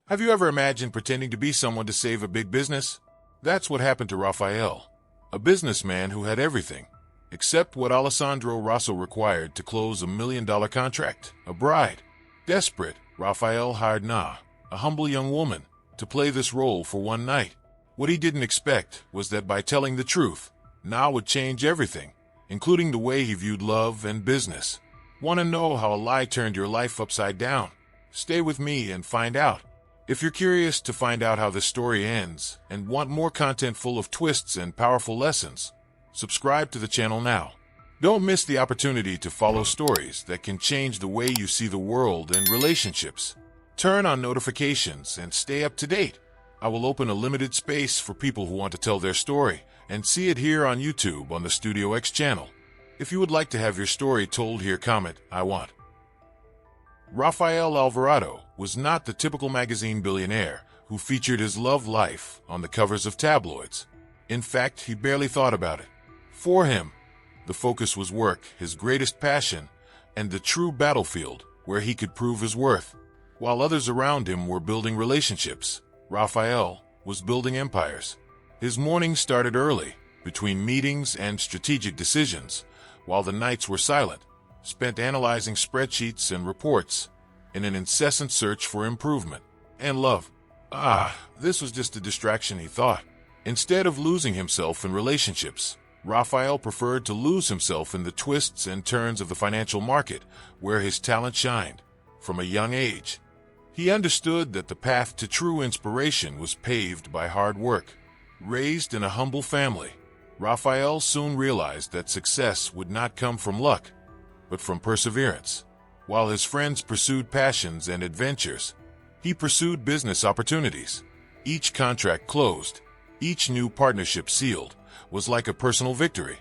Have you ever imagined pretending to be someone to save a big business? That's what happened to Raphael, a businessman who had everything, except what Alessandro Rosso required to close a $1 million contract, a bride. Desperate, Raphael hired Na, a humble young woman, to play this role for one night. What he didn't expect was that by telling the truth, Na would change everything, including the way he viewed love and business. Want to know how a lie turned your life upside down? Stay with me and find out. If you're curious to find out how this story ends and want more content full of twists and powerful lessons, subscribe to the channel now. Don't miss the opportunity to follow stories that can change the way you see the world and relationships. Turn on notifications and stay up to date. I will open a limited space for people who want to tell their story and see it here on YouTube on the Studio X channel. If you would like to have your story told here, comment, "I want." Rafael Alvarado was not the typical magazine billionaire who featured his love life on the covers of tabloids. In fact, he barely thought about it. For him, the focus was work, his greatest passion, and the true battlefield where he could prove his worth. While others around him were building relationships, Rafael was building empires. His mornings started early, between meetings and strategic decisions, while the nights were silent, spent analyzing spreadsheets and reports in an incessant search for improvement and love. This was just a distraction, he thought. Instead of losing himself in relationships, Rafael preferred to lose himself in the twists and turns of the financial market, where his talent shined. From a young age, he understood that the path to true inspiration was paved by hard work. Raised in a humble family, Rafael soon realized that success would not come from luck, but from perseverance. While his friends pursued passions and adventures, he pursued business opportunities. Each contract closed, each new partnership sealed, was like a personal victory,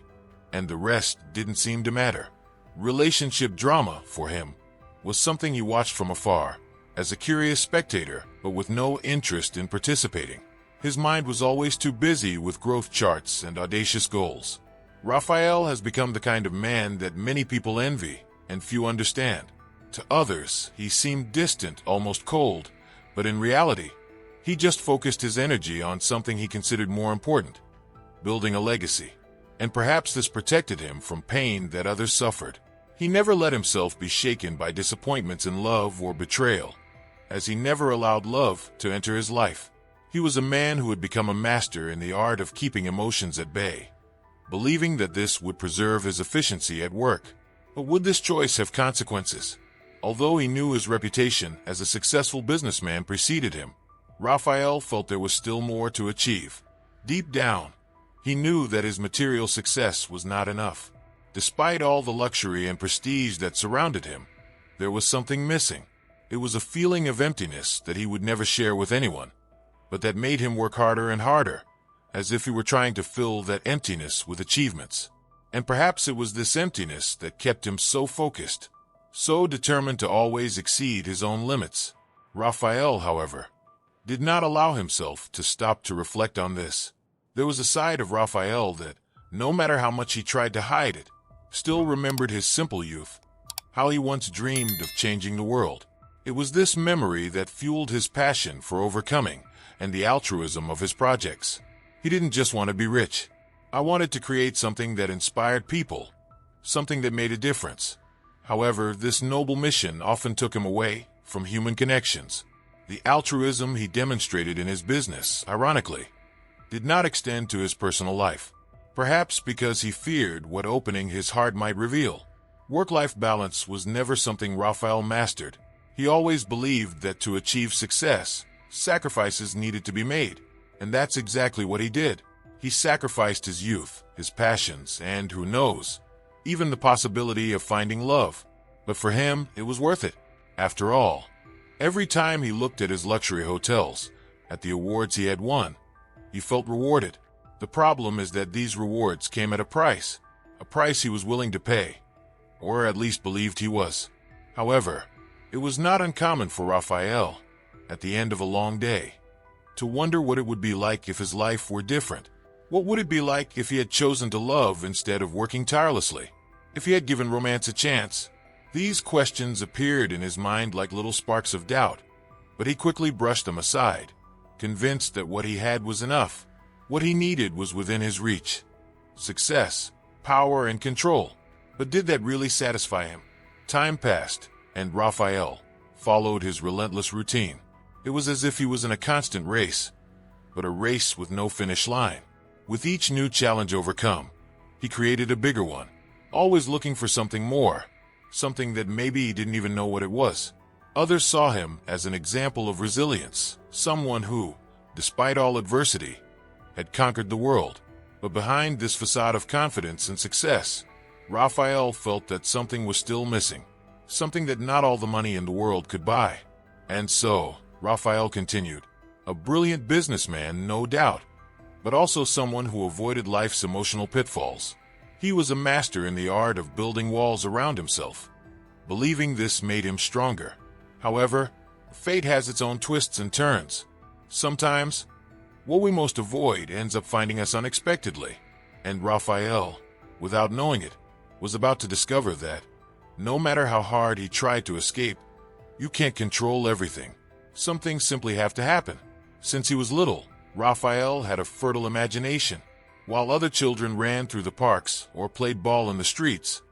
and the rest didn't seem to matter. Relationship drama, for him, was something he watched from afar, as a curious spectator, but with no interest in participating. His mind was always too busy with growth charts and audacious goals. Rafael has become the kind of man that many people envy and few understand. To others, he seemed distant, almost cold, but in reality, he just focused his energy on something he considered more important: building a legacy. And perhaps this protected him from pain that others suffered. He never let himself be shaken by disappointments in love or betrayal, as he never allowed love to enter his life. He was a man who had become a master in the art of keeping emotions at bay, believing that this would preserve his efficiency at work. But would this choice have consequences? Although he knew his reputation as a successful businessman preceded him, Rafael felt there was still more to achieve. Deep down, he knew that his material success was not enough. Despite all the luxury and prestige that surrounded him, there was something missing. It was a feeling of emptiness that he would never share with anyone, but that made him work harder and harder, as if he were trying to fill that emptiness with achievements. And perhaps it was this emptiness that kept him so focused, so determined to always exceed his own limits. Rafael, however, did not allow himself to stop to reflect on this. There was a side of Rafael that, no matter how much he tried to hide it, still remembered his simple youth, how he once dreamed of changing the world. It was this memory that fueled his passion for overcoming and the altruism of his projects. He didn't just want to be rich. "I wanted to create something that inspired people, something that made a difference." However, this noble mission often took him away from human connections. The altruism he demonstrated in his business, ironically, did not extend to his personal life. Perhaps because he feared what opening his heart might reveal. Work-life balance was never something Rafael mastered. He always believed that to achieve success, sacrifices needed to be made. And that's exactly what he did. He sacrificed his youth, his passions, and, who knows, even the possibility of finding love. But for him, it was worth it. After all, every time he looked at his luxury hotels, at the awards he had won, he felt rewarded. The problem is that these rewards came at a price he was willing to pay, or at least believed he was. However, it was not uncommon for Rafael, at the end of a long day, to wonder what it would be like if his life were different. What would it be like if he had chosen to love instead of working tirelessly? If he had given romance a chance? These questions appeared in his mind like little sparks of doubt, but he quickly brushed them aside, convinced that what he had was enough. What he needed was within his reach: success, power, and control. But did that really satisfy him? Time passed, and Raphael followed his relentless routine. It was as if he was in a constant race, but a race with no finish line. With each new challenge overcome, he created a bigger one, always looking for something more, something that maybe he didn't even know what it was. Others saw him as an example of resilience, someone who, despite all adversity, had conquered the world. But behind this facade of confidence and success, Raphael felt that something was still missing, something that not all the money in the world could buy. And so, Raphael continued, a brilliant businessman, no doubt, but also someone who avoided life's emotional pitfalls. He was a master in the art of building walls around himself, believing this made him stronger. However, fate has its own twists and turns. Sometimes, what we most avoid ends up finding us unexpectedly. And Raphael, without knowing it, was about to discover that, no matter how hard he tried to escape, you can't control everything. Some things simply have to happen. Since he was little, Raphael had a fertile imagination. While other children ran through the parks or played ball in the streets,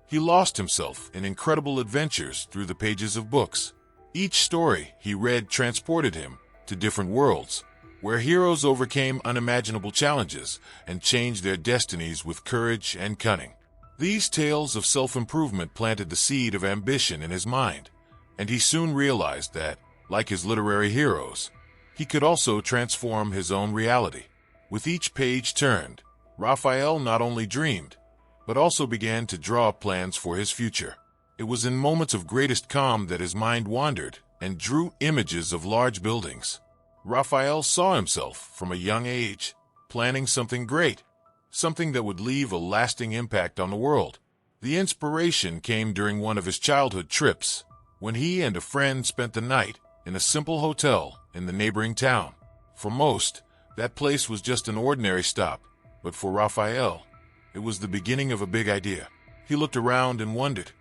he lost himself in incredible adventures through the pages of books. Each story he read transported him to different worlds, where heroes overcame unimaginable challenges and changed their destinies with courage and cunning. These tales of self-improvement planted the seed of ambition in his mind, and he soon realized that, like his literary heroes, he could also transform his own reality. With each page turned, Raphael not only dreamed, but also began to draw plans for his future. It was in moments of greatest calm that his mind wandered and drew images of large buildings. Raphael saw himself from a young age, planning something great, something that would leave a lasting impact on the world. The inspiration came during one of his childhood trips, when he and a friend spent the night in a simple hotel in the neighboring town. For most, that place was just an ordinary stop, but for Raphael, it was the beginning of a big idea. He looked around and wondered,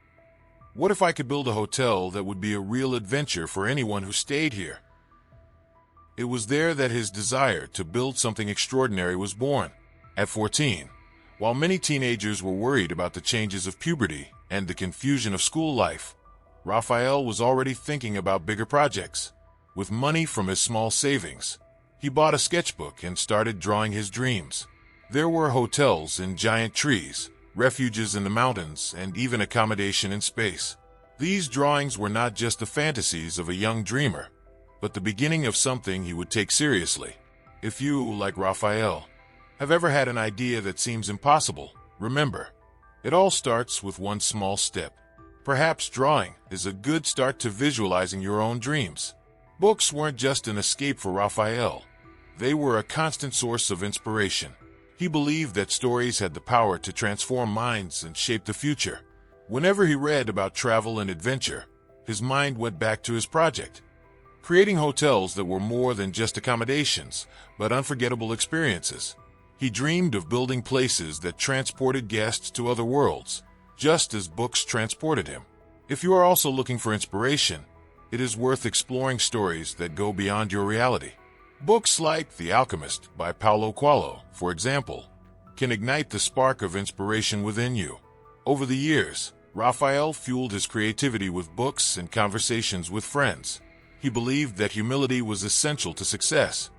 what if I could build a hotel that would be a real adventure for anyone who stayed here? It was there that his desire to build something extraordinary was born. At 14, while many teenagers were worried about the changes of puberty and the confusion of school life, Raphael was already thinking about bigger projects. With money from his small savings, he bought a sketchbook and started drawing his dreams. There were hotels in giant trees, refuges in the mountains, and even accommodation in space. These drawings were not just the fantasies of a young dreamer, but the beginning of something he would take seriously. If you, like Raphael, have ever had an idea that seems impossible, remember, it all starts with one small step. Perhaps drawing is a good start to visualizing your own dreams. Books weren't just an escape for Raphael. They were a constant source of inspiration. He believed that stories had the power to transform minds and shape the future. Whenever he read about travel and adventure, his mind went back to his project, creating hotels that were more than just accommodations, but unforgettable experiences. He dreamed of building places that transported guests to other worlds, just as books transported him. If you are also looking for inspiration, it is worth exploring stories that go beyond your reality. Books like The Alchemist by Paulo Coelho, for example, can ignite the spark of inspiration within you. Over the years, Raphael fueled his creativity with books and conversations with friends. He believed that humility was essential to success,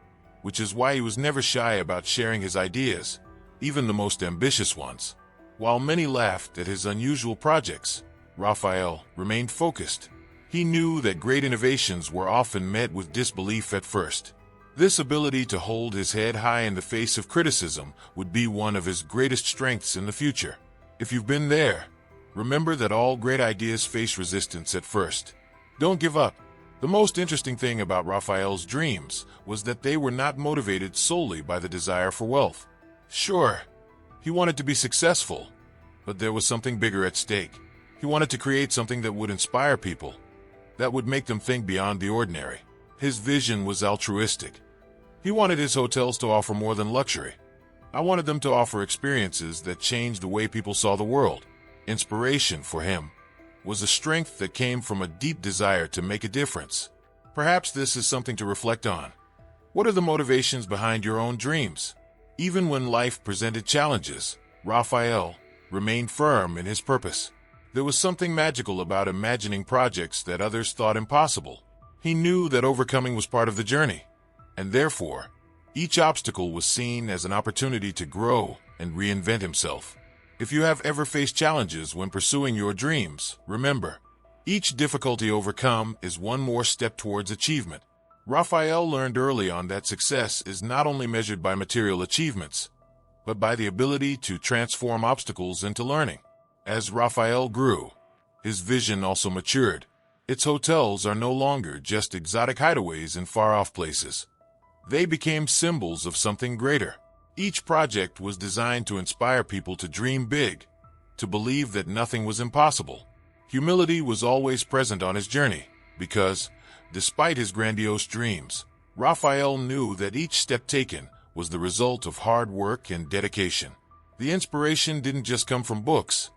which is why he was never shy about sharing his ideas, even the most ambitious ones. While many laughed at his unusual projects, Raphael remained focused. He knew that great innovations were often met with disbelief at first. This ability to hold his head high in the face of criticism would be one of his greatest strengths in the future. If you've been there, remember that all great ideas face resistance at first. Don't give up. The most interesting thing about Raphael's dreams was that they were not motivated solely by the desire for wealth. Sure, he wanted to be successful, but there was something bigger at stake. He wanted to create something that would inspire people, that would make them think beyond the ordinary. His vision was altruistic. He wanted his hotels to offer more than luxury. I wanted them to offer experiences that changed the way people saw the world. Inspiration for him was a strength that came from a deep desire to make a difference. Perhaps this is something to reflect on. What are the motivations behind your own dreams? Even when life presented challenges, Raphael remained firm in his purpose. There was something magical about imagining projects that others thought impossible. He knew that overcoming was part of the journey, and therefore, each obstacle was seen as an opportunity to grow and reinvent himself. If you have ever faced challenges when pursuing your dreams, remember, each difficulty overcome is one more step towards achievement. Raphael learned early on that success is not only measured by material achievements, but by the ability to transform obstacles into learning. As Raphael grew, his vision also matured. Its hotels are no longer just exotic hideaways in far-off places. They became symbols of something greater. Each project was designed to inspire people to dream big, to believe that nothing was impossible. Humility was always present on his journey, because, despite his grandiose dreams, Raphael knew that each step taken was the result of hard work and dedication. The inspiration didn't just come from books,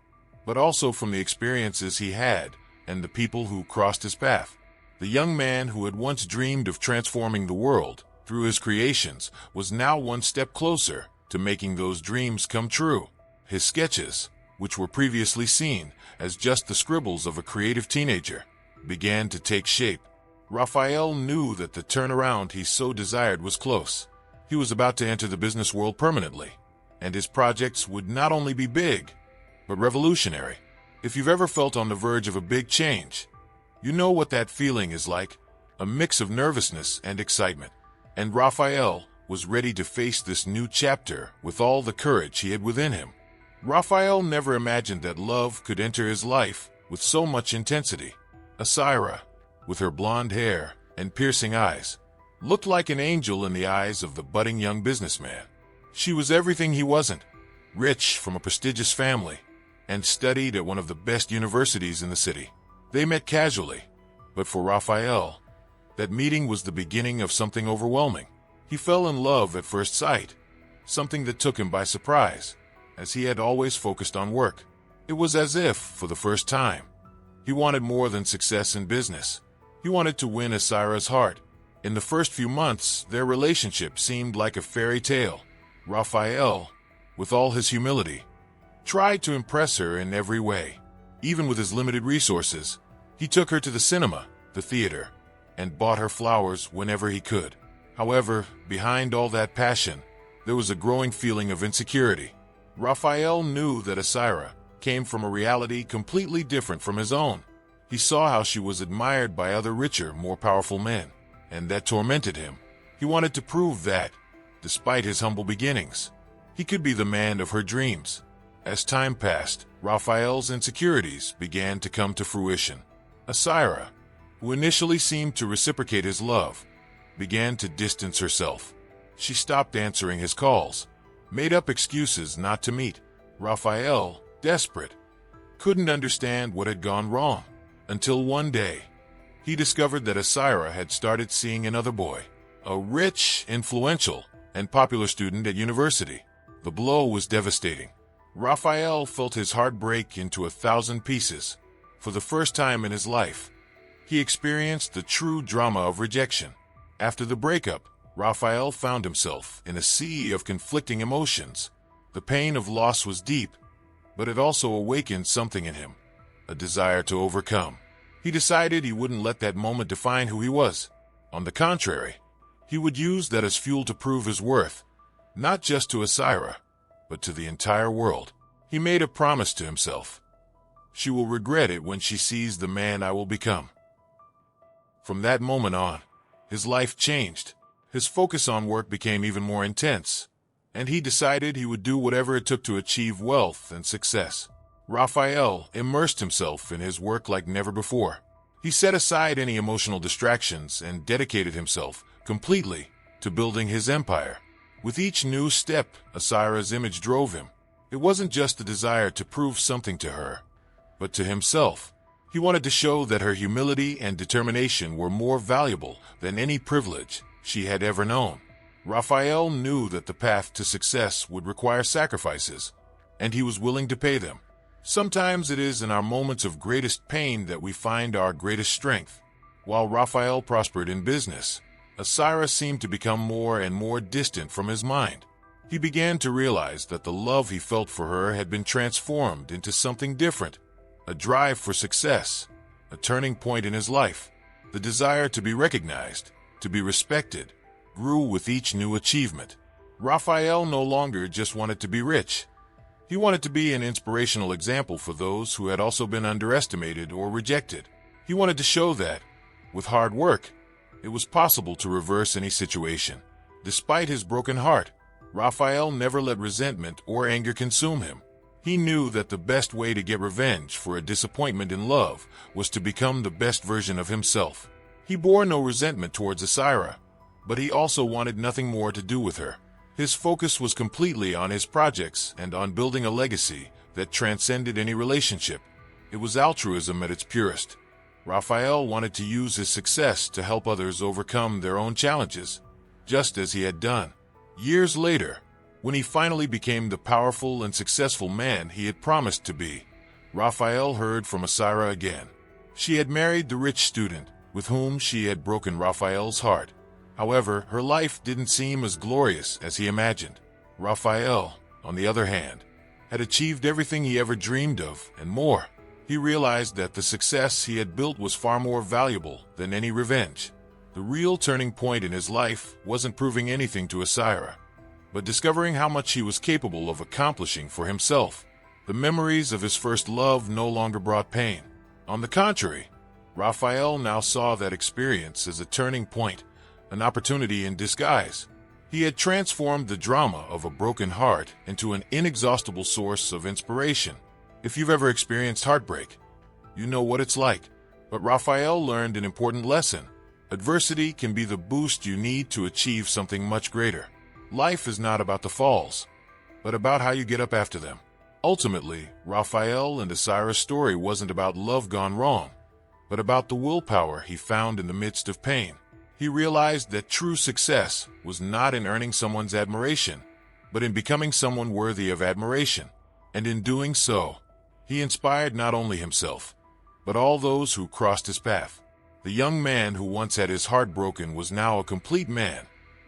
but also from the experiences he had and the people who crossed his path. The young man who had once dreamed of transforming the world through his creations was now one step closer to making those dreams come true. His sketches, which were previously seen as just the scribbles of a creative teenager, began to take shape. Raphael knew that the turnaround he so desired was close. He was about to enter the business world permanently, and his projects would not only be big, but revolutionary. If you've ever felt on the verge of a big change, you know what that feeling is like, a mix of nervousness and excitement. And Raphael was ready to face this new chapter with all the courage he had within him. Raphael never imagined that love could enter his life with so much intensity. Asira, with her blonde hair and piercing eyes, looked like an angel in the eyes of the budding young businessman. She was everything he wasn't, rich from a prestigious family, and studied at one of the best universities in the city. They met casually, but for Raphael, that meeting was the beginning of something overwhelming. He fell in love at first sight, something that took him by surprise, as he had always focused on work. It was as if, for the first time, he wanted more than success in business. He wanted to win Asira's heart. In the first few months, their relationship seemed like a fairy tale. Raphael, with all his humility, tried to impress her in every way. Even with his limited resources, he took her to the cinema, the theater, and bought her flowers whenever he could. However, behind all that passion, there was a growing feeling of insecurity. Raphael knew that Asira came from a reality completely different from his own. He saw how she was admired by other richer, more powerful men, and that tormented him. He wanted to prove that, despite his humble beginnings, he could be the man of her dreams. As time passed, Raphael's insecurities began to come to fruition. Asira, who initially seemed to reciprocate his love, began to distance herself. She stopped answering his calls, made up excuses not to meet. Raphael, desperate, couldn't understand what had gone wrong, until one day, he discovered that Asira had started seeing another boy, a rich, influential, and popular student at university. The blow was devastating. Raphael felt his heart break into 1,000 pieces. For the first time in his life, he experienced the true drama of rejection. After the breakup, Raphael found himself in a sea of conflicting emotions. The pain of loss was deep, but it also awakened something in him, a desire to overcome. He decided he wouldn't let that moment define who he was. On the contrary, he would use that as fuel to prove his worth, not just to Asira, but to the entire world. He made a promise to himself. She will regret it when she sees the man I will become. From that moment on, his life changed. His focus on work became even more intense, and he decided he would do whatever it took to achieve wealth and success. Raphael immersed himself in his work like never before. He set aside any emotional distractions and dedicated himself completely to building his empire. With each new step Asira's image drove him, it wasn't just the desire to prove something to her, but to himself. He wanted to show that her humility and determination were more valuable than any privilege she had ever known. Raphael knew that the path to success would require sacrifices, and he was willing to pay them. Sometimes it is in our moments of greatest pain that we find our greatest strength. While Raphael prospered in business, Asira seemed to become more and more distant from his mind. He began to realize that the love he felt for her had been transformed into something different, a drive for success, a turning point in his life. The desire to be recognized, to be respected, grew with each new achievement. Raphael no longer just wanted to be rich. He wanted to be an inspirational example for those who had also been underestimated or rejected. He wanted to show that, with hard work, it was possible to reverse any situation. Despite his broken heart, Raphael never let resentment or anger consume him. He knew that the best way to get revenge for a disappointment in love was to become the best version of himself. He bore no resentment towards Asira, but he also wanted nothing more to do with her. His focus was completely on his projects and on building a legacy that transcended any relationship. It was altruism at its purest. Raphael wanted to use his success to help others overcome their own challenges, just as he had done. Years later, when he finally became the powerful and successful man he had promised to be, Raphael heard from Asira again. She had married the rich student, with whom she had broken Raphael's heart. However, her life didn't seem as glorious as he imagined. Raphael, on the other hand, had achieved everything he ever dreamed of and more. He realized that the success he had built was far more valuable than any revenge. The real turning point in his life wasn't proving anything to Asira, but discovering how much he was capable of accomplishing for himself. The memories of his first love no longer brought pain. On the contrary, Raphael now saw that experience as a turning point, an opportunity in disguise. He had transformed the drama of a broken heart into an inexhaustible source of inspiration. If you've ever experienced heartbreak, you know what it's like. But Raphael learned an important lesson. Adversity can be the boost you need to achieve something much greater. Life is not about the falls, but about how you get up after them. Ultimately, Raphael and Asira's story wasn't about love gone wrong, but about the willpower he found in the midst of pain. He realized that true success was not in earning someone's admiration, but in becoming someone worthy of admiration. And in doing so, he inspired not only himself, but all those who crossed his path. The young man who once had his heart broken was now a complete man,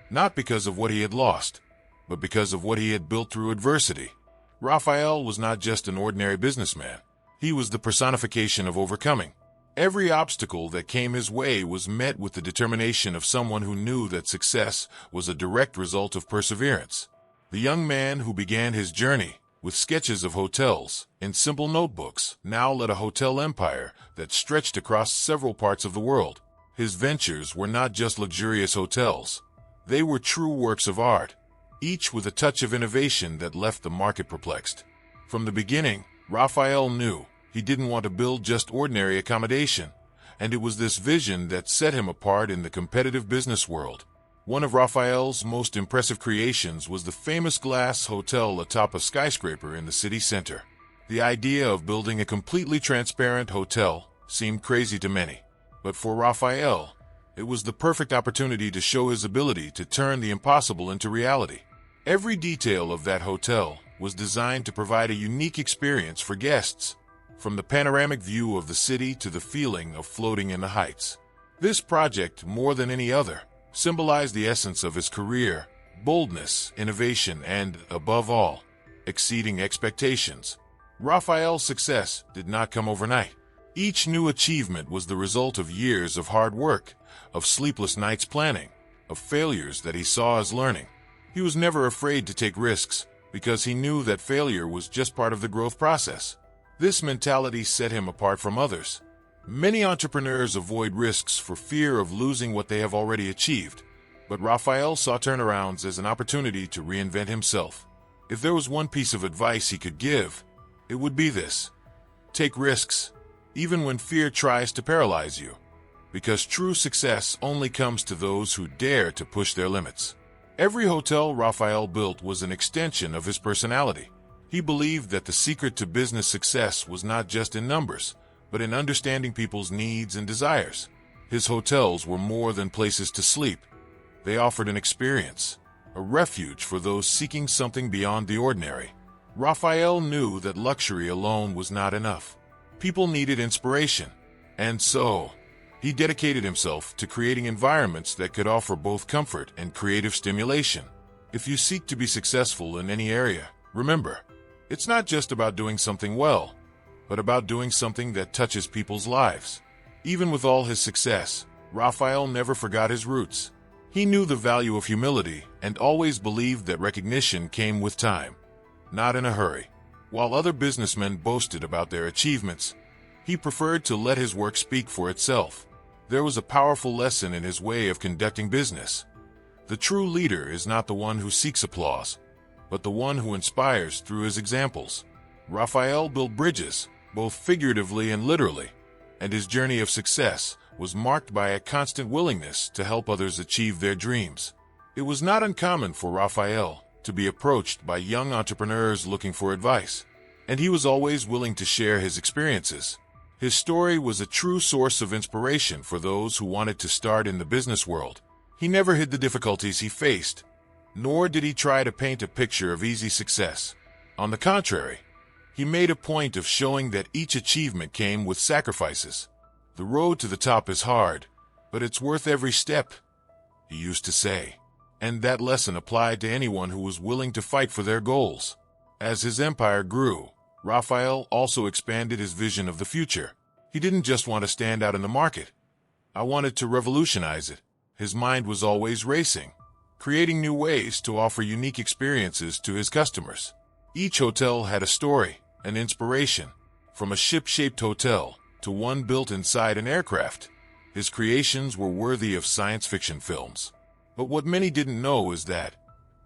not because of what he had lost, but because of what he had built through adversity. Raphael was not just an ordinary businessman. He was the personification of overcoming. Every obstacle that came his way was met with the determination of someone who knew that success was a direct result of perseverance. The young man who began his journey with sketches of hotels in simple notebooks now led a hotel empire that stretched across several parts of the world. His ventures were not just luxurious hotels. They were true works of art, each with a touch of innovation that left the market perplexed. From the beginning, Raphael knew he didn't want to build just ordinary accommodation, and it was this vision that set him apart in the competitive business world. One of Raphael's most impressive creations was the famous glass hotel atop a skyscraper in the city center. The idea of building a completely transparent hotel seemed crazy to many, but for Raphael, it was the perfect opportunity to show his ability to turn the impossible into reality. Every detail of that hotel was designed to provide a unique experience for guests, from the panoramic view of the city to the feeling of floating in the heights. This project, more than any other, symbolized the essence of his career: boldness, innovation, and, above all, exceeding expectations. Raphael's success did not come overnight. Each new achievement was the result of years of hard work, of sleepless nights planning, of failures that he saw as learning. He was never afraid to take risks, because he knew that failure was just part of the growth process. This mentality set him apart from others. Many entrepreneurs avoid risks for fear of losing what they have already achieved, but Raphael saw turnarounds as an opportunity to reinvent himself. If there was one piece of advice he could give, it would be this: take risks, even when fear tries to paralyze you, because true success only comes to those who dare to push their limits. Every hotel Raphael built was an extension of his personality. He believed that the secret to business success was not just in numbers, but in understanding people's needs and desires. His hotels were more than places to sleep. They offered an experience, a refuge for those seeking something beyond the ordinary. Raphael knew that luxury alone was not enough. People needed inspiration, and so He dedicated himself to creating environments that could offer both comfort and creative stimulation. If you seek to be successful in any area, remember, it's not just about doing something well, but about doing something that touches people's lives. Even with all his success, Raphael never forgot his roots. He knew the value of humility and always believed that recognition came with time, not in a hurry. While other businessmen boasted about their achievements, he preferred to let his work speak for itself. There was a powerful lesson in his way of conducting business. The true leader is not the one who seeks applause, but the one who inspires through his examples. Raphael built bridges, both figuratively and literally, and his journey of success was marked by a constant willingness to help others achieve their dreams. It was not uncommon for Raphael to be approached by young entrepreneurs looking for advice, and he was always willing to share his experiences. His story was a true source of inspiration for those who wanted to start in the business world. He never hid the difficulties he faced, nor did he try to paint a picture of easy success. On the contrary, he made a point of showing that each achievement came with sacrifices. The road to the top is hard, but it's worth every step, he used to say. And that lesson applied to anyone who was willing to fight for their goals. As his empire grew, Raphael also expanded his vision of the future. He didn't just want to stand out in the market. I wanted to revolutionize it. His mind was always racing, creating new ways to offer unique experiences to his customers. Each hotel had a story, an inspiration, from a ship-shaped hotel to one built inside an aircraft. His creations were worthy of science fiction films. But what many didn't know is that,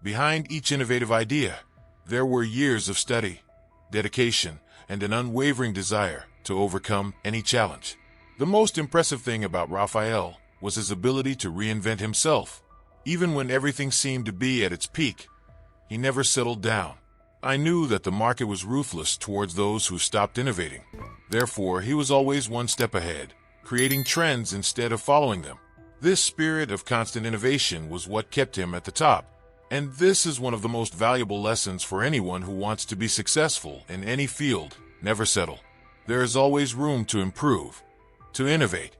behind each innovative idea, there were years of study, dedication, and an unwavering desire to overcome any challenge. The most impressive thing about Raphael was his ability to reinvent himself. Even when everything seemed to be at its peak, he never settled down. I knew that the market was ruthless towards those who stopped innovating. Therefore, he was always one step ahead, creating trends instead of following them. This spirit of constant innovation was what kept him at the top. And this is one of the most valuable lessons for anyone who wants to be successful in any field. Never settle. There is always room to improve, to innovate,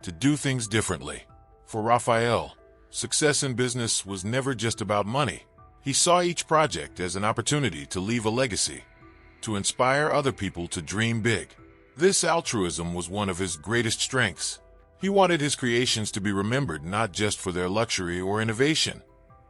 to do things differently. For Raphael, success in business was never just about money. He saw each project as an opportunity to leave a legacy, to inspire other people to dream big. This altruism was one of his greatest strengths. He wanted his creations to be remembered not just for their luxury or innovation,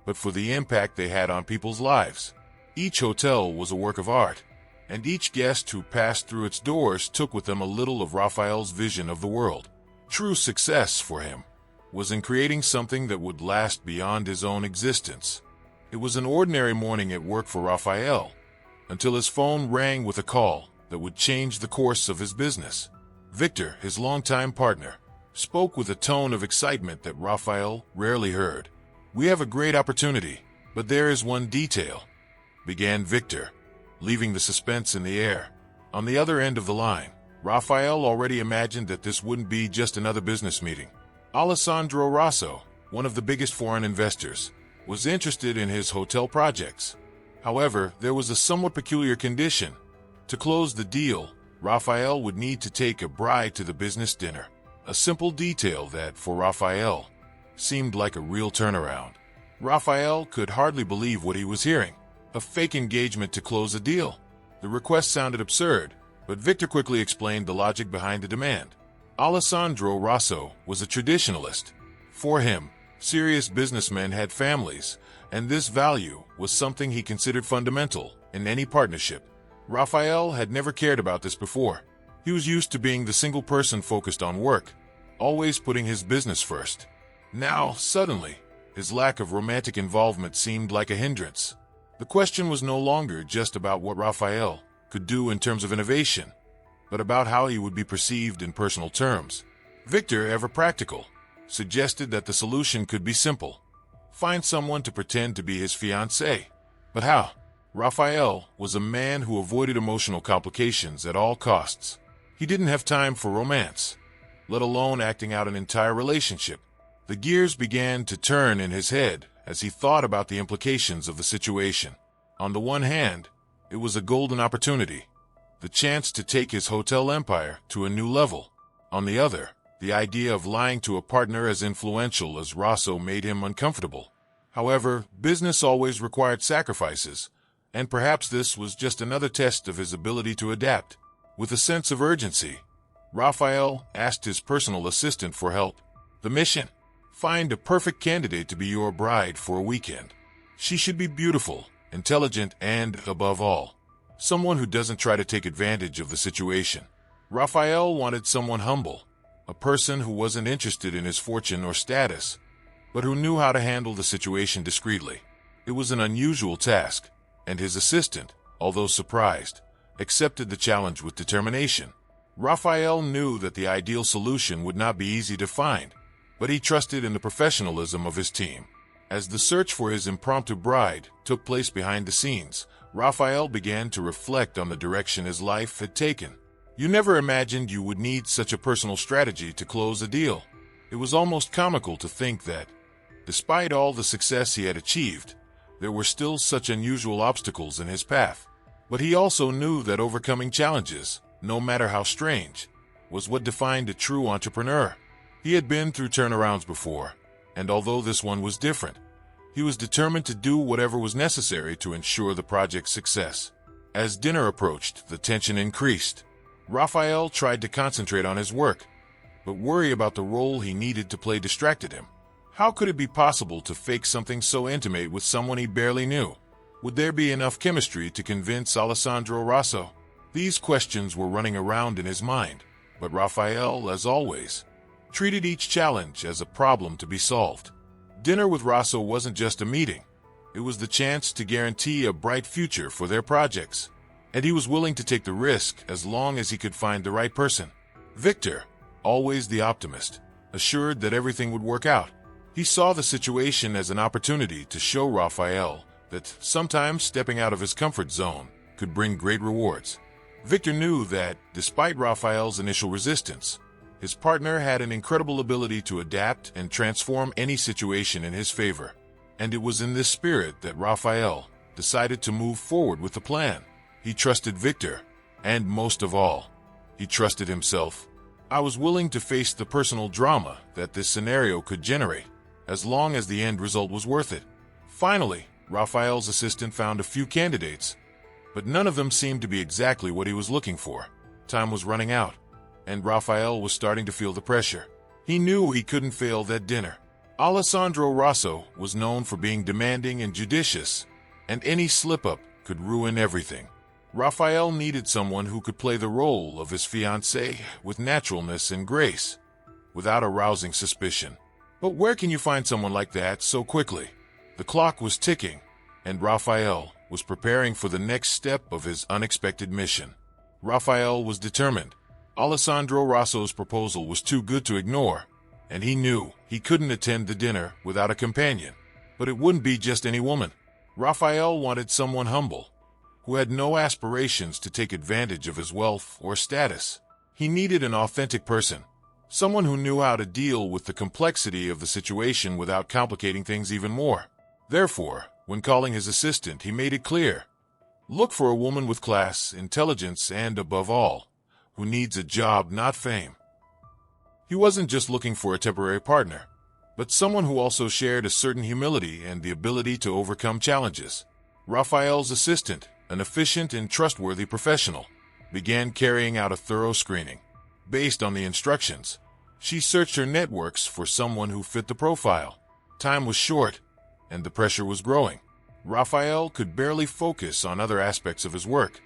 but for the impact they had on people's lives. Each hotel was a work of art, and each guest who passed through its doors took with them a little of Raphael's vision of the world. True success for him was in creating something that would last beyond his own existence. It was an ordinary morning at work for Raphael, until his phone rang with a call that would change the course of his business. Victor, his longtime partner, spoke with a tone of excitement that Raphael rarely heard. "We have a great opportunity, but there is one detail," began Victor, leaving the suspense in the air. On the other end of the line, Raphael already imagined that this wouldn't be just another business meeting. Alessandro Rosso, one of the biggest foreign investors, was interested in his hotel projects. However, there was a somewhat peculiar condition. To close the deal, Raphael would need to take a bride to the business dinner. A simple detail that, for Raphael, seemed like a real turnaround. Raphael could hardly believe what he was hearing. A fake engagement to close a deal. The request sounded absurd, but Victor quickly explained the logic behind the demand. Alessandro Rosso was a traditionalist. For him, serious businessmen had families, and this value was something he considered fundamental in any partnership. Raphael had never cared about this before. He was used to being the single person focused on work, always putting his business first. Now, suddenly, his lack of romantic involvement seemed like a hindrance. The question was no longer just about what Raphael could do in terms of innovation, but about how he would be perceived in personal terms. Victor, ever practical, suggested that the solution could be simple. Find someone to pretend to be his fiancée. But how? Raphael was a man who avoided emotional complications at all costs. He didn't have time for romance, let alone acting out an entire relationship. The gears began to turn in his head as he thought about the implications of the situation. On the one hand, it was a golden opportunity, the chance to take his hotel empire to a new level. On the other, The idea of lying to a partner as influential as Rosso made him uncomfortable. However, business always required sacrifices, and perhaps this was just another test of his ability to adapt. With a sense of urgency, Raphael asked his personal assistant for help. The mission: find a perfect candidate to be your bride for a weekend. She should be beautiful, intelligent, and, above all, someone who doesn't try to take advantage of the situation. Raphael wanted someone humble, a person who wasn't interested in his fortune or status, but who knew how to handle the situation discreetly. It was an unusual task, and his assistant, although surprised, accepted the challenge with determination. Raphael knew that the ideal solution would not be easy to find, but he trusted in the professionalism of his team. As the search for his impromptu bride took place behind the scenes, Raphael began to reflect on the direction his life had taken. You never imagined you would need such a personal strategy to close a deal. It was almost comical to think that, despite all the success he had achieved, there were still such unusual obstacles in his path. But he also knew that overcoming challenges, no matter how strange, was what defined a true entrepreneur. He had been through turnarounds before, and although this one was different, he was determined to do whatever was necessary to ensure the project's success. As dinner approached, the tension increased. Raphael tried to concentrate on his work, but worry about the role he needed to play distracted him. How could it be possible to fake something so intimate with someone he barely knew? Would there be enough chemistry to convince Alessandro Rosso? These questions were running around in his mind, but Raphael, as always, treated each challenge as a problem to be solved. Dinner with Rosso wasn't just a meeting. It was the chance to guarantee a bright future for their projects, and he was willing to take the risk as long as he could find the right person. Victor, always the optimist, assured that everything would work out. He saw the situation as an opportunity to show Raphael that sometimes stepping out of his comfort zone could bring great rewards. Victor knew that, despite Raphael's initial resistance, his partner had an incredible ability to adapt and transform any situation in his favor. And it was in this spirit that Raphael decided to move forward with the plan. He trusted Victor, and most of all, he trusted himself. I was willing to face the personal drama that this scenario could generate, as long as the end result was worth it. Finally, Raphael's assistant found a few candidates, but none of them seemed to be exactly what he was looking for. Time was running out, and Raphael was starting to feel the pressure. He knew he couldn't fail that dinner. Alessandro Rosso was known for being demanding and judicious, and any slip-up could ruin everything. Raphael needed someone who could play the role of his fiancée with naturalness and grace, without arousing suspicion. But where can you find someone like that so quickly? The clock was ticking, and Raphael was preparing for the next step of his unexpected mission. Raphael was determined. Alessandro Rosso's proposal was too good to ignore, and he knew he couldn't attend the dinner without a companion. But it wouldn't be just any woman. Raphael wanted someone humble, who had no aspirations to take advantage of his wealth or status. He needed an authentic person, someone who knew how to deal with the complexity of the situation without complicating things even more. Therefore, when calling his assistant, he made it clear: look for a woman with class, intelligence, and, above all, who needs a job, not fame. He wasn't just looking for a temporary partner, but someone who also shared a certain humility and the ability to overcome challenges. Raphael's assistant, an efficient and trustworthy professional, began carrying out a thorough screening. Based on the instructions, she searched her networks for someone who fit the profile. Time was short, and the pressure was growing. Raphael could barely focus on other aspects of his work,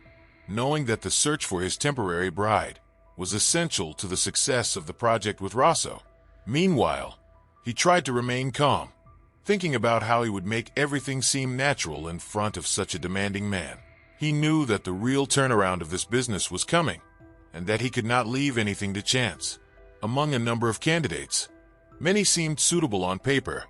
knowing that the search for his temporary bride was essential to the success of the project with Rosso. Meanwhile, he tried to remain calm, thinking about how he would make everything seem natural in front of such a demanding man. He knew that the real turnaround of this business was coming, and that he could not leave anything to chance. Among a number of candidates, many seemed suitable on paper,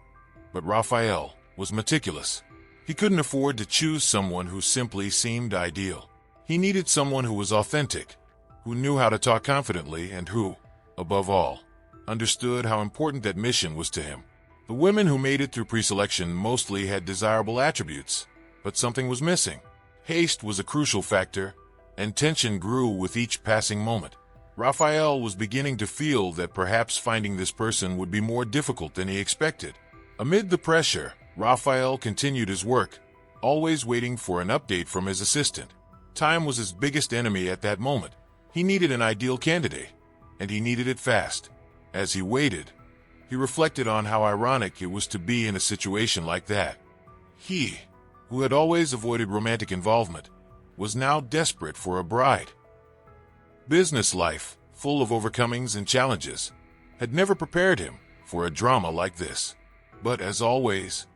but Raphael was meticulous. He couldn't afford to choose someone who simply seemed ideal. He needed someone who was authentic, who knew how to talk confidently, and who, above all, understood how important that mission was to him. The women who made it through pre-selection mostly had desirable attributes, but something was missing. Haste was a crucial factor, and tension grew with each passing moment. Raphael was beginning to feel that perhaps finding this person would be more difficult than he expected. Amid the pressure, Raphael continued his work, always waiting for an update from his assistant. Time was his biggest enemy at that moment. He needed an ideal candidate, and he needed it fast. As he waited, he reflected on how ironic it was to be in a situation like that. He, who had always avoided romantic involvement, was now desperate for a bride. Business life, full of overcomings and challenges, had never prepared him for a drama like this. But as always,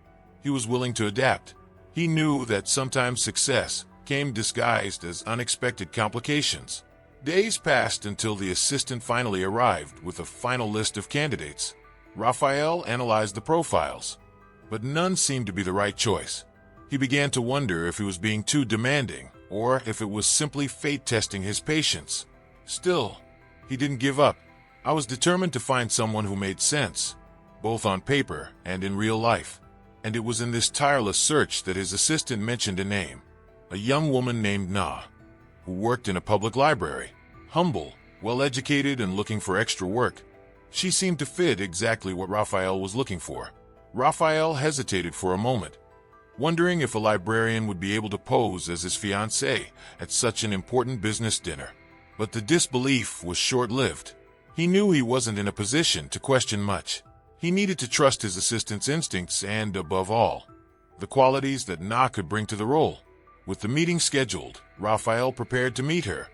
he was willing to adapt. He knew that sometimes success came disguised as unexpected complications. Days passed until the assistant finally arrived with a final list of candidates. Raphael analyzed the profiles, but none seemed to be the right choice. He began to wonder if he was being too demanding or if it was simply fate testing his patience. Still, he didn't give up. I was determined to find someone who made sense, both on paper and in real life. And it was in this tireless search that his assistant mentioned a name, a young woman named Na, who worked in a public library. Humble, well-educated, and looking for extra work. She seemed to fit exactly what Raphael was looking for. Raphael hesitated for a moment, wondering if a librarian would be able to pose as his fiancée at such an important business dinner. But the disbelief was short-lived. He knew he wasn't in a position to question much. He needed to trust his assistant's instincts and, above all, the qualities that Na could bring to the role. With the meeting scheduled, Raphael prepared to meet her,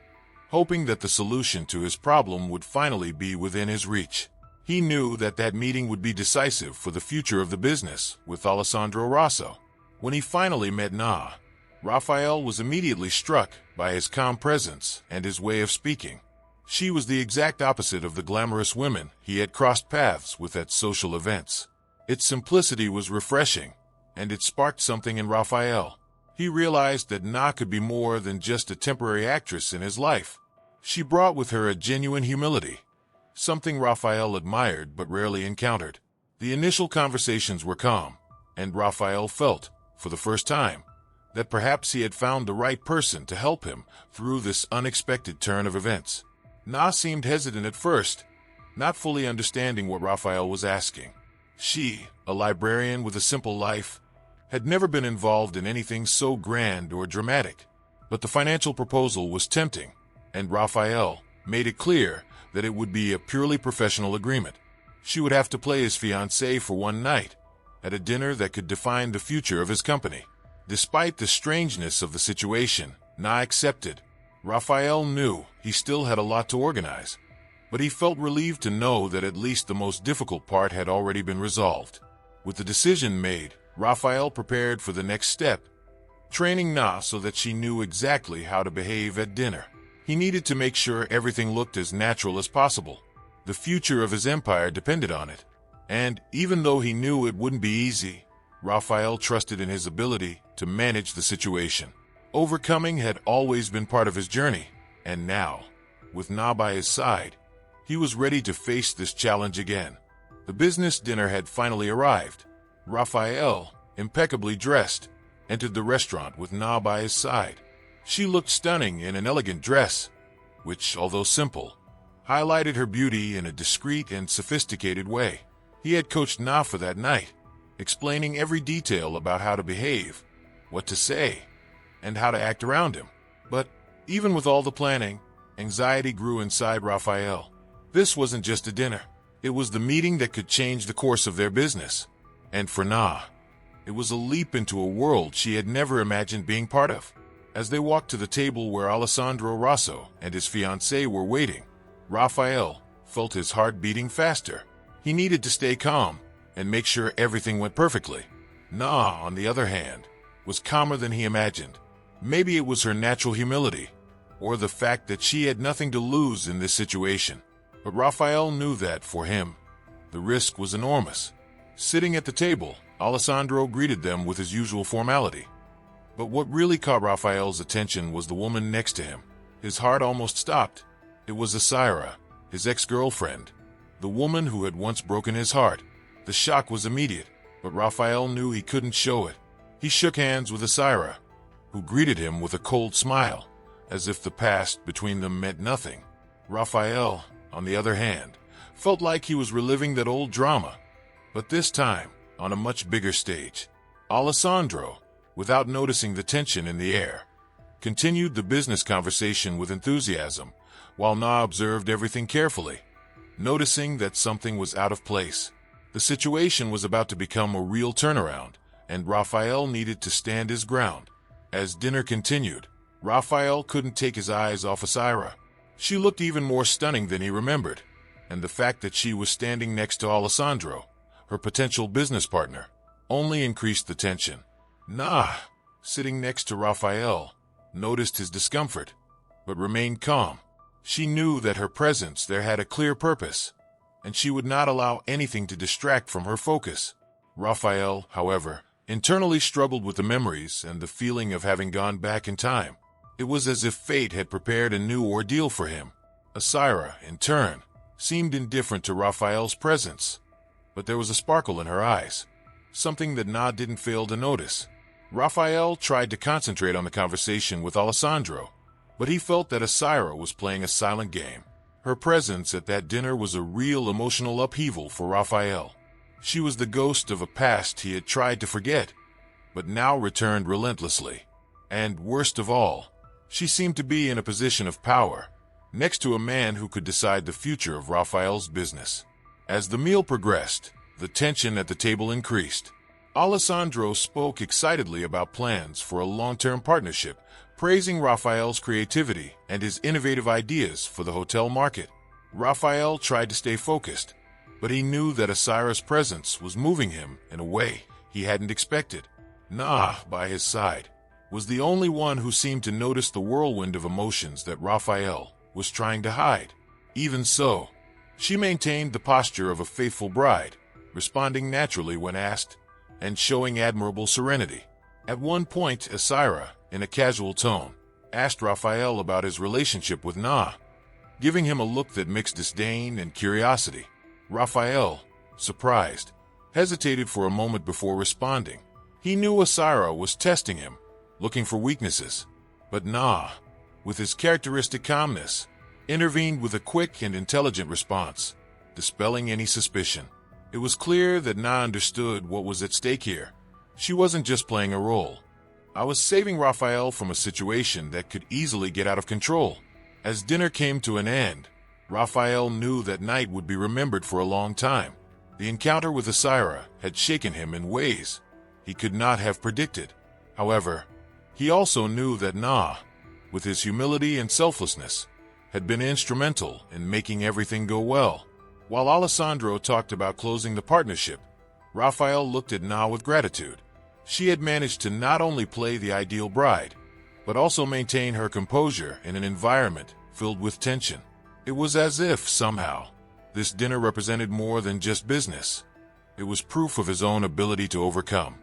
hoping that the solution to his problem would finally be within his reach. He knew that that meeting would be decisive for the future of the business with Alessandro Rosso. When he finally met Na, Raphael was immediately struck by his calm presence and his way of speaking. She was the exact opposite of the glamorous women he had crossed paths with at social events. Its simplicity was refreshing, and it sparked something in Raphael. He realized that Na could be more than just a temporary actress in his life. She brought with her a genuine humility, something Raphael admired but rarely encountered. The initial conversations were calm, and Raphael felt, for the first time, that perhaps he had found the right person to help him through this unexpected turn of events. Na seemed hesitant at first, not fully understanding what Raphael was asking. She, a librarian with a simple life, had never been involved in anything so grand or dramatic. But the financial proposal was tempting, and Raphael made it clear that it would be a purely professional agreement. She would have to play his fiancée for one night, at a dinner that could define the future of his company. Despite the strangeness of the situation, Na accepted. Raphael knew he still had a lot to organize, but he felt relieved to know that at least the most difficult part had already been resolved. With the decision made, Raphael prepared for the next step, training Na so that she knew exactly how to behave at dinner. He needed to make sure everything looked as natural as possible. The future of his empire depended on it, and even though he knew it wouldn't be easy, Raphael trusted in his ability to manage the situation. Overcoming had always been part of his journey, and now, with Na by his side, he was ready to face this challenge again. The business dinner had finally arrived. Raphael, impeccably dressed, entered the restaurant with Na by his side. She looked stunning in an elegant dress, which, although simple, highlighted her beauty in a discreet and sophisticated way. He had coached Na for that night, explaining every detail about how to behave, what to say, and how to act around him. But even with all the planning, anxiety grew inside Raphael. This wasn't just a dinner. It was the meeting that could change the course of their business. And for Na, it was a leap into a world she had never imagined being part of. As they walked to the table where Alessandro Rosso and his fiancée were waiting, Raphael felt his heart beating faster. He needed to stay calm and make sure everything went perfectly. Na, on the other hand, was calmer than he imagined. Maybe it was her natural humility, or the fact that she had nothing to lose in this situation. But Raphael knew that, for him, the risk was enormous. Sitting at the table, Alessandro greeted them with his usual formality. But what really caught Raphael's attention was the woman next to him. His heart almost stopped. It was Asira, his ex-girlfriend, the woman who had once broken his heart. The shock was immediate, but Raphael knew he couldn't show it. He shook hands with Asira, who greeted him with a cold smile, as if the past between them meant nothing. Raphael, on the other hand, felt like he was reliving that old drama, but this time on a much bigger stage. Alessandro, without noticing the tension in the air, continued the business conversation with enthusiasm, while Na observed everything carefully, noticing that something was out of place. The situation was about to become a real turnaround, and Raphael needed to stand his ground. As dinner continued, Raphael couldn't take his eyes off Asira. She looked even more stunning than he remembered, and the fact that she was standing next to Alessandro, her potential business partner, only increased the tension. Na, sitting next to Raphael, noticed his discomfort, but remained calm. She knew that her presence there had a clear purpose, and she would not allow anything to distract from her focus. Raphael, however, internally struggled with the memories and the feeling of having gone back in time. It was as if fate had prepared a new ordeal for him. Asira, in turn, seemed indifferent to Raphael's presence, but there was a sparkle in her eyes, something that Na didn't fail to notice. Raphael tried to concentrate on the conversation with Alessandro, but he felt that Asira was playing a silent game. Her presence at that dinner was a real emotional upheaval for Raphael. She was the ghost of a past he had tried to forget, but now returned relentlessly. And worst of all, she seemed to be in a position of power, next to a man who could decide the future of Raphael's business. As the meal progressed, the tension at the table increased. Alessandro spoke excitedly about plans for a long-term partnership, praising Raphael's creativity and his innovative ideas for the hotel market. Raphael tried to stay focused, but he knew that Asira's presence was moving him in a way he hadn't expected. Na, by his side, was the only one who seemed to notice the whirlwind of emotions that Raphael was trying to hide. Even so, she maintained the posture of a faithful bride, responding naturally when asked, and showing admirable serenity. At one point, Asira, in a casual tone, asked Raphael about his relationship with Na, giving him a look that mixed disdain and curiosity. Raphael, surprised, hesitated for a moment before responding. He knew Asira was testing him, looking for weaknesses, but Na, with his characteristic calmness, intervened with a quick and intelligent response, dispelling any suspicion. It was clear that Na understood what was at stake here. She wasn't just playing a role. I was saving Raphael from a situation that could easily get out of control. As dinner came to an end, Raphael knew that night would be remembered for a long time. The encounter with Asira had shaken him in ways he could not have predicted. However, he also knew that Na, with his humility and selflessness, had been instrumental in making everything go well. While Alessandro talked about closing the partnership, Raphael looked at Na with gratitude. She had managed to not only play the ideal bride, but also maintain her composure in an environment filled with tension. It was as if, somehow, this dinner represented more than just business. It was proof of his own ability to overcome.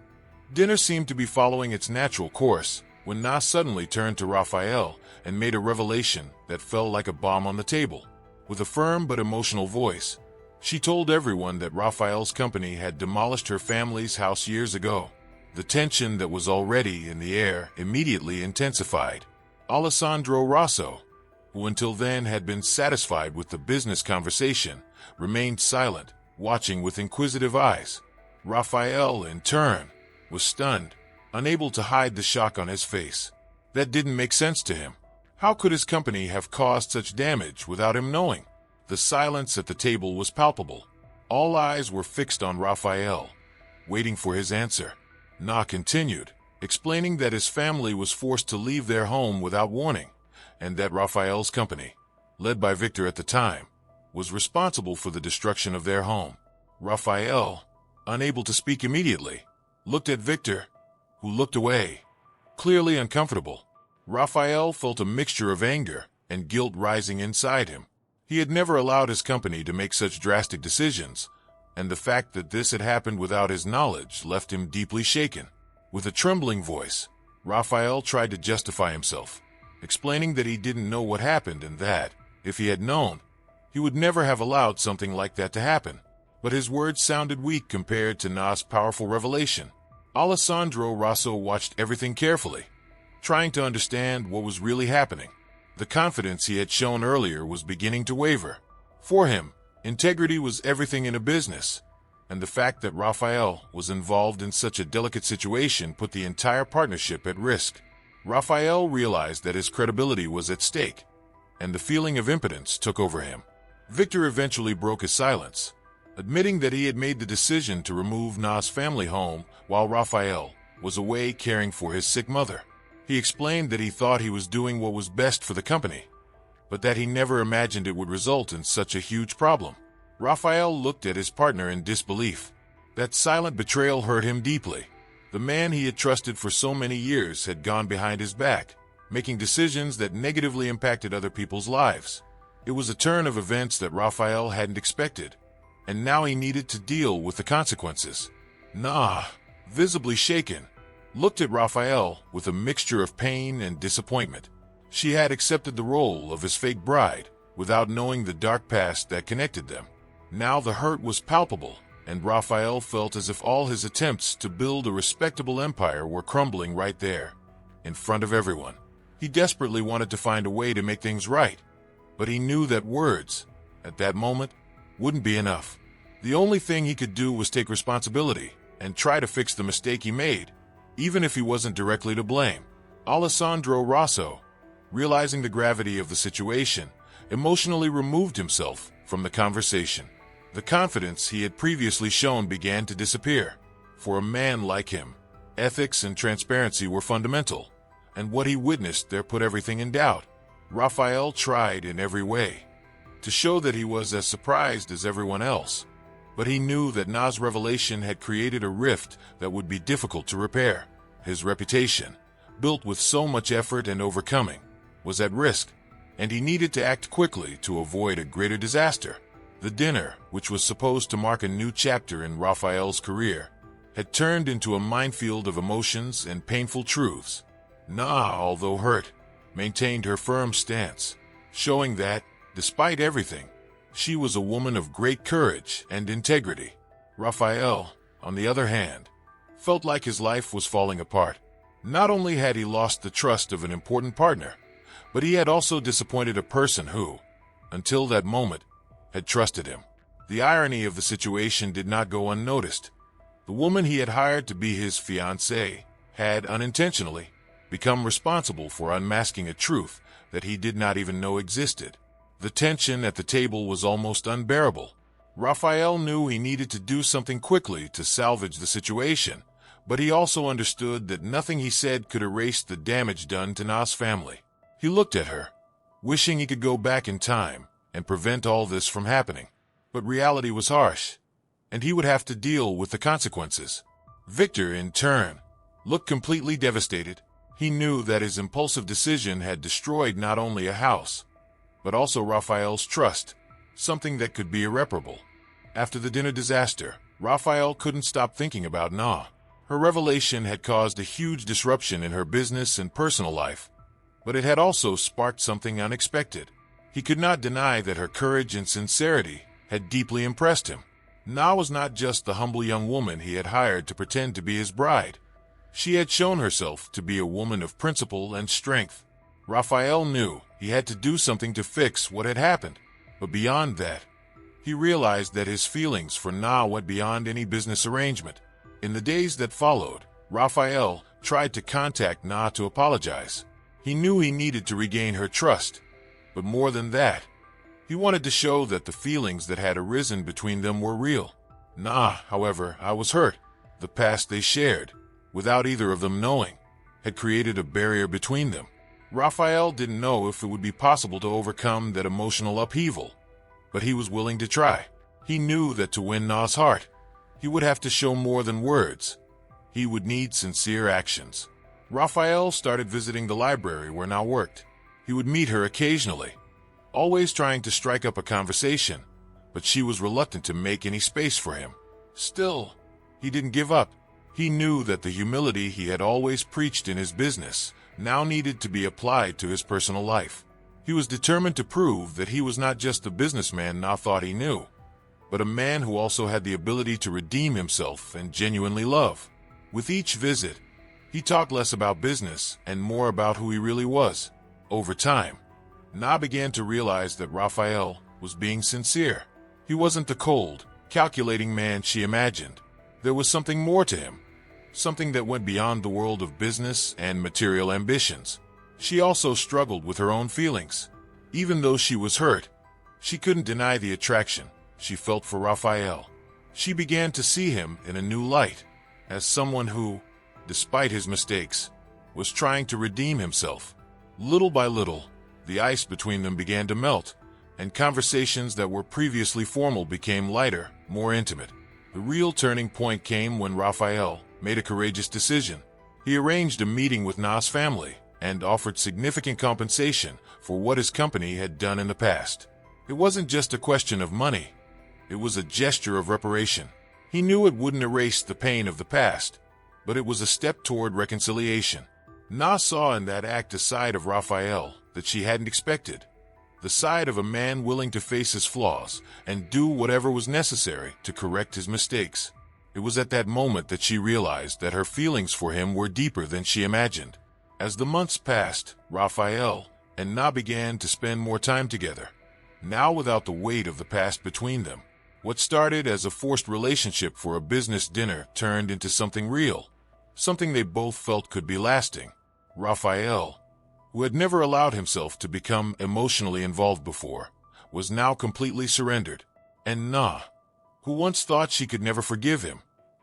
Dinner seemed to be following its natural course, when Na suddenly turned to Raphael and made a revelation that fell like a bomb on the table. With a firm but emotional voice, she told everyone that Raphael's company had demolished her family's house years ago. The tension that was already in the air immediately intensified. Alessandro Rosso, who until then had been satisfied with the business conversation, remained silent, watching with inquisitive eyes. Raphael, in turn, was stunned, unable to hide the shock on his face. That didn't make sense to him. How could his company have caused such damage without him knowing? The silence at the table was palpable. All eyes were fixed on Raphael, waiting for his answer. Na continued, explaining that his family was forced to leave their home without warning, and that Raphael's company, led by Victor at the time, was responsible for the destruction of their home. Raphael, unable to speak immediately, looked at Victor, who looked away, clearly uncomfortable. Raphael felt a mixture of anger and guilt rising inside him. He had never allowed his company to make such drastic decisions, and the fact that this had happened without his knowledge left him deeply shaken. With a trembling voice, Raphael tried to justify himself, explaining that he didn't know what happened and that, if he had known, he would never have allowed something like that to happen. But his words sounded weak compared to Na's powerful revelation. Alessandro Rosso watched everything carefully, trying to understand what was really happening. The confidence he had shown earlier was beginning to waver. For him, integrity was everything in a business, and the fact that Raphael was involved in such a delicate situation put the entire partnership at risk. Raphael realized that his credibility was at stake, and the feeling of impotence took over him. Victor eventually broke his silence, admitting that he had made the decision to remove Na's family home while Raphael was away caring for his sick mother. He explained that he thought he was doing what was best for the company, but that he never imagined it would result in such a huge problem. Raphael looked at his partner in disbelief. That silent betrayal hurt him deeply. The man he had trusted for so many years had gone behind his back, making decisions that negatively impacted other people's lives. It was a turn of events that Raphael hadn't expected, and now he needed to deal with the consequences. Na, visibly shaken, looked at Raphael with a mixture of pain and disappointment. She had accepted the role of his fake bride without knowing the dark past that connected them. Now the hurt was palpable, and Raphael felt as if all his attempts to build a respectable empire were crumbling right there, in front of everyone. He desperately wanted to find a way to make things right, but he knew that words, at that moment, wouldn't be enough. The only thing he could do was take responsibility and try to fix the mistake he made, even if he wasn't directly to blame. Alessandro Rosso, realizing the gravity of the situation, emotionally removed himself from the conversation. The confidence he had previously shown began to disappear. For a man like him, ethics and transparency were fundamental, and what he witnessed there put everything in doubt. Raphael tried in every way to show that he was as surprised as everyone else, but he knew that Na's revelation had created a rift that would be difficult to repair. His reputation, built with so much effort and overcoming, was at risk, and he needed to act quickly to avoid a greater disaster. The dinner, which was supposed to mark a new chapter in Raphael's career, had turned into a minefield of emotions and painful truths. Na, although hurt, maintained her firm stance, showing that, despite everything, she was a woman of great courage and integrity. Raphael, on the other hand, felt like his life was falling apart. Not only had he lost the trust of an important partner, but he had also disappointed a person who, until that moment, had trusted him. The irony of the situation did not go unnoticed. The woman he had hired to be his fiancée had unintentionally become responsible for unmasking a truth that he did not even know existed. The tension at the table was almost unbearable. Raphael knew he needed to do something quickly to salvage the situation, but he also understood that nothing he said could erase the damage done to Na's family. He looked at her, wishing he could go back in time and prevent all this from happening. But reality was harsh, and he would have to deal with the consequences. Victor, in turn, looked completely devastated. He knew that his impulsive decision had destroyed not only a house, but also Raphael's trust, something that could be irreparable. After the dinner disaster, Raphael couldn't stop thinking about Na. Her revelation had caused a huge disruption in her business and personal life, but it had also sparked something unexpected. He could not deny that her courage and sincerity had deeply impressed him. Na was not just the humble young woman he had hired to pretend to be his bride. She had shown herself to be a woman of principle and strength. Raphael knew he had to do something to fix what had happened, but beyond that, he realized that his feelings for Na went beyond any business arrangement. In the days that followed, Raphael tried to contact Na to apologize. He knew he needed to regain her trust, but more than that, he wanted to show that the feelings that had arisen between them were real. Na, however, I was hurt. The past they shared, without either of them knowing, had created a barrier between them. Raphael didn't know if it would be possible to overcome that emotional upheaval, but he was willing to try. He knew that to win Na's heart, he would have to show more than words. He would need sincere actions. Raphael started visiting the library where Na worked. He would meet her occasionally, always trying to strike up a conversation, but she was reluctant to make any space for him. Still, he didn't give up. He knew that the humility he had always preached in his business now needed to be applied to his personal life. He was determined to prove that he was not just the businessman Na thought he knew, but a man who also had the ability to redeem himself and genuinely love. With each visit, he talked less about business and more about who he really was. Over time, Na began to realize that Raphael was being sincere. He wasn't the cold, calculating man she imagined. There was something more to him, something that went beyond the world of business and material ambitions. She also struggled with her own feelings. Even though she was hurt, she couldn't deny the attraction she felt for Raphael. She began to see him in a new light, as someone who, despite his mistakes, was trying to redeem himself. Little by little, the ice between them began to melt, and conversations that were previously formal became lighter, more intimate. The real turning point came when Raphael made a courageous decision. He arranged a meeting with Na's family and offered significant compensation for what his company had done in the past. It wasn't just a question of money. It was a gesture of reparation. He knew it wouldn't erase the pain of the past, but it was a step toward reconciliation. Na saw in that act a side of Raphael that she hadn't expected. The side of a man willing to face his flaws and do whatever was necessary to correct his mistakes. It was at that moment that she realized that her feelings for him were deeper than she imagined. As the months passed, Raphael and Na began to spend more time together, now without the weight of the past between them. What started as a forced relationship for a business dinner turned into something real, something they both felt could be lasting. Raphael, who had never allowed himself to become emotionally involved before, was now completely surrendered. And Na, who once thought she could never forgive him,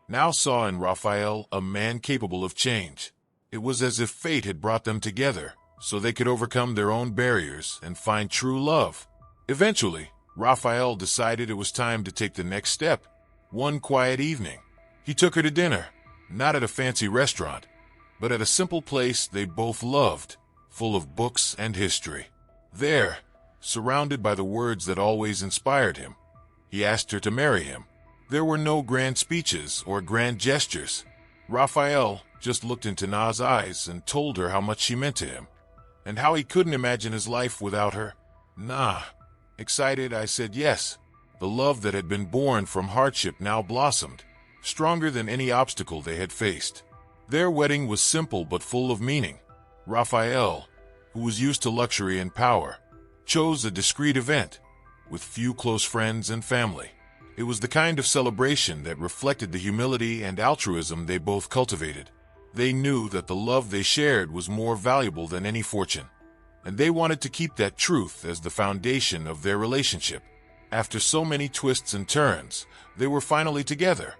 now saw in Raphael a man capable of change. It was as if fate had brought them together so they could overcome their own barriers and find true love. Eventually, Raphael decided it was time to take the next step. One quiet evening, he took her to dinner, not at a fancy restaurant, but at a simple place they both loved, full of books and history. There, surrounded by the words that always inspired him, he asked her to marry him. There were no grand speeches or grand gestures. Raphael just looked into Na's eyes and told her how much she meant to him, and how he couldn't imagine his life without her. Na, excited, I said yes. The love that had been born from hardship now blossomed, stronger than any obstacle they had faced. Their wedding was simple but full of meaning. Raphael, who was used to luxury and power, chose a discreet event, with few close friends and family. It was the kind of celebration that reflected the humility and altruism they both cultivated. They knew that the love they shared was more valuable than any fortune, and they wanted to keep that truth as the foundation of their relationship. After so many twists and turns, they were finally together,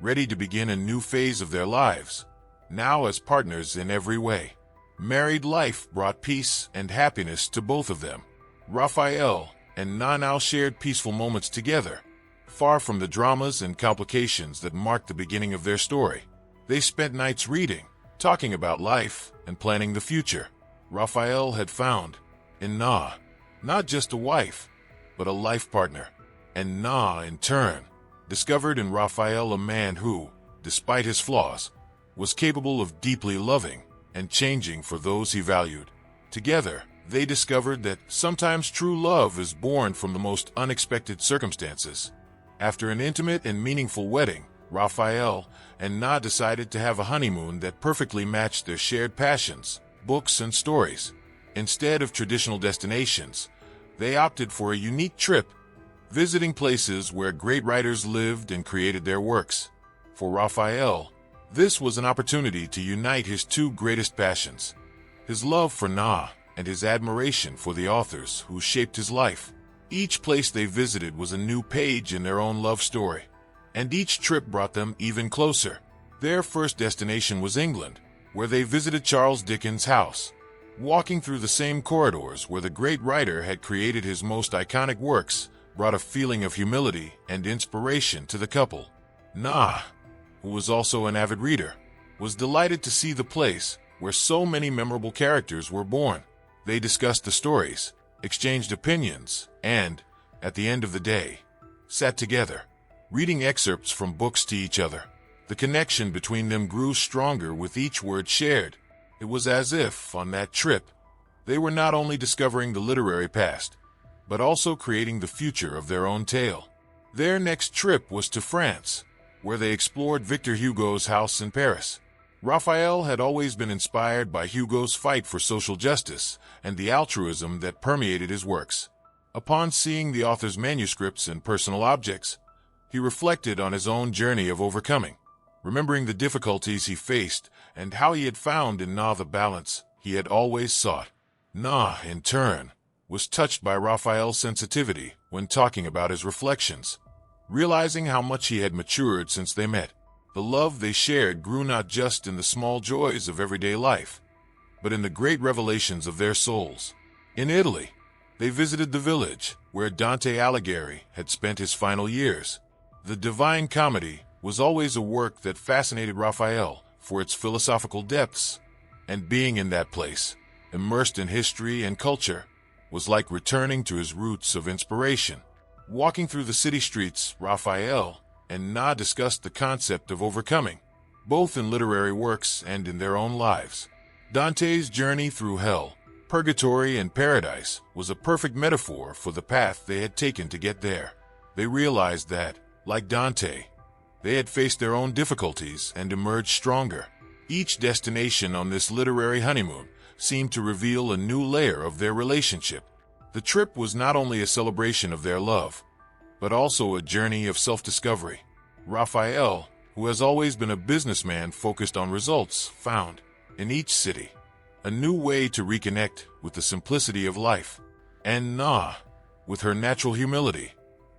ready to begin a new phase of their lives, now as partners in every way. Married life brought peace and happiness to both of them. Raphael and Na now shared peaceful moments together, far from the dramas and complications that marked the beginning of their story. They spent nights reading, talking about life, and planning the future. Raphael had found in Na not just a wife, but a life partner. And Na, in turn, discovered in Raphael a man who, despite his flaws, was capable of deeply loving and changing for those he valued. Together, they discovered that sometimes true love is born from the most unexpected circumstances. After an intimate and meaningful wedding, Raphael and Na decided to have a honeymoon that perfectly matched their shared passions, books and stories. Instead of traditional destinations, they opted for a unique trip, visiting places where great writers lived and created their works. For Raphael, this was an opportunity to unite his two greatest passions, his love for Na and his admiration for the authors who shaped his life. Each place they visited was a new page in their own love story, and each trip brought them even closer. Their first destination was England, where they visited Charles Dickens' house. Walking through the same corridors where the great writer had created his most iconic works brought a feeling of humility and inspiration to the couple. Na, who was also an avid reader, was delighted to see the place where so many memorable characters were born. They discussed the stories, exchanged opinions, and, at the end of the day, sat together, reading excerpts from books to each other. The connection between them grew stronger with each word shared. It was as if, on that trip, they were not only discovering the literary past, but also creating the future of their own tale. Their next trip was to France, where they explored Victor Hugo's house in Paris. Raphael had always been inspired by Hugo's fight for social justice and the altruism that permeated his works. Upon seeing the author's manuscripts and personal objects, he reflected on his own journey of overcoming, remembering the difficulties he faced and how he had found in Na the balance he had always sought. Na, in turn, was touched by Raphael's sensitivity when talking about his reflections, realizing how much he had matured since they met. The love they shared grew not just in the small joys of everyday life, but in the great revelations of their souls. In Italy, they visited the village where Dante Alighieri had spent his final years. The Divine Comedy was always a work that fascinated Raphael for its philosophical depths, and being in that place, immersed in history and culture, was like returning to his roots of inspiration. Walking through the city streets, Raphael and Na discussed the concept of overcoming, both in literary works and in their own lives. Dante's journey through hell, purgatory, and paradise was a perfect metaphor for the path they had taken to get there. They realized that, like Dante, they had faced their own difficulties and emerged stronger. Each destination on this literary honeymoon seemed to reveal a new layer of their relationship. The trip was not only a celebration of their love, but also a journey of self-discovery. Raphael, who has always been a businessman focused on results, found, in each city, a new way to reconnect with the simplicity of life. And Na, with her natural humility,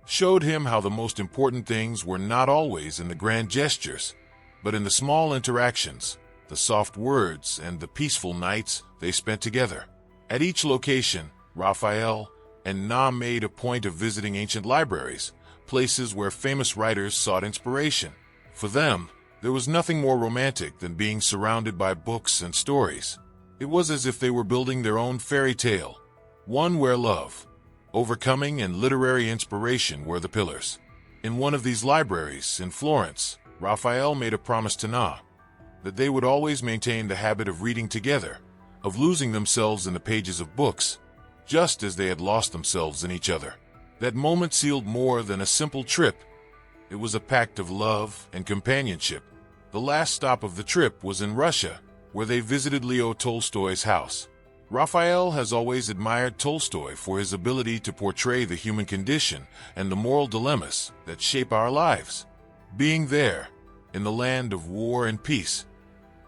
showed him how the most important things were not always in the grand gestures, but in the small interactions, the soft words, and the peaceful nights they spent together. At each location, Raphael and Na made a point of visiting ancient libraries, places where famous writers sought inspiration. For them, there was nothing more romantic than being surrounded by books and stories. It was as if they were building their own fairy tale, one where love, overcoming, and literary inspiration were the pillars. In one of these libraries in Florence, Raphael made a promise to Na that they would always maintain the habit of reading together, of losing themselves in the pages of books, just as they had lost themselves in each other. That moment sealed more than a simple trip. It was a pact of love and companionship. The last stop of the trip was in Russia, where they visited Leo Tolstoy's house. Raphael has always admired Tolstoy for his ability to portray the human condition and the moral dilemmas that shape our lives. Being there, in the land of war and peace,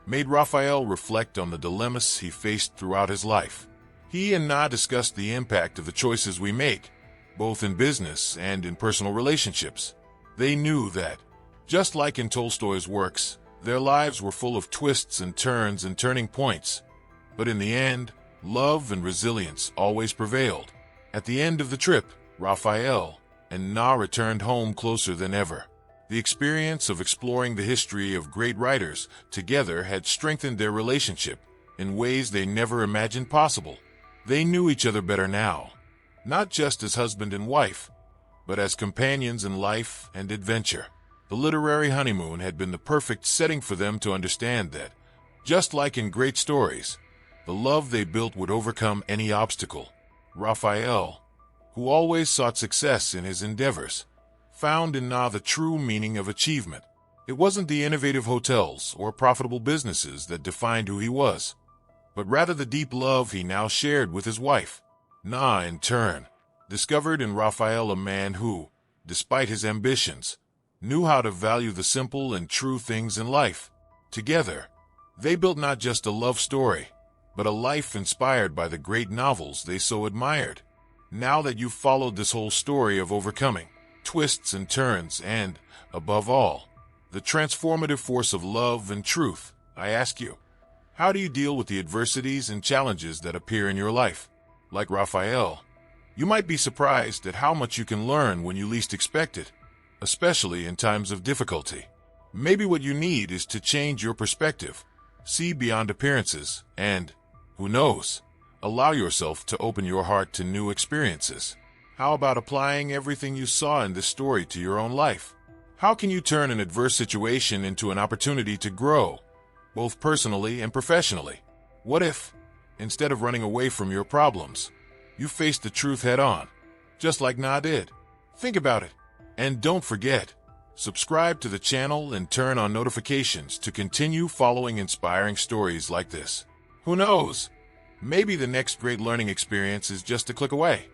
made Raphael reflect on the dilemmas he faced throughout his life. He and Na discussed the impact of the choices we make, both in business and in personal relationships. They knew that, just like in Tolstoy's works, their lives were full of twists and turns and turning points. But in the end, love and resilience always prevailed. At the end of the trip, Raphael and Na returned home closer than ever. The experience of exploring the history of great writers together had strengthened their relationship in ways they never imagined possible. They knew each other better now, not just as husband and wife, but as companions in life and adventure. The literary honeymoon had been the perfect setting for them to understand that, just like in great stories, the love they built would overcome any obstacle. Raphael, who always sought success in his endeavors, found in Na the true meaning of achievement. It wasn't the innovative hotels or profitable businesses that defined who he was, but rather the deep love he now shared with his wife. Na, in turn, discovered in Raphael a man who, despite his ambitions, knew how to value the simple and true things in life. Together, they built not just a love story, but a life inspired by the great novels they so admired. Now that you've followed this whole story of overcoming, twists and turns, and, above all, the transformative force of love and truth, I ask you, how do you deal with the adversities and challenges that appear in your life? Like Raphael, you might be surprised at how much you can learn when you least expect it, especially in times of difficulty. Maybe what you need is to change your perspective, see beyond appearances, and, who knows, allow yourself to open your heart to new experiences. How about applying everything you saw in this story to your own life? How can you turn an adverse situation into an opportunity to grow, both personally and professionally? What if, instead of running away from your problems, you faced the truth head-on, just like Na did? Think about it. And don't forget, Subscribe to the channel and turn on notifications to continue following inspiring stories like this. Who knows? Maybe the next great learning experience is just a click away.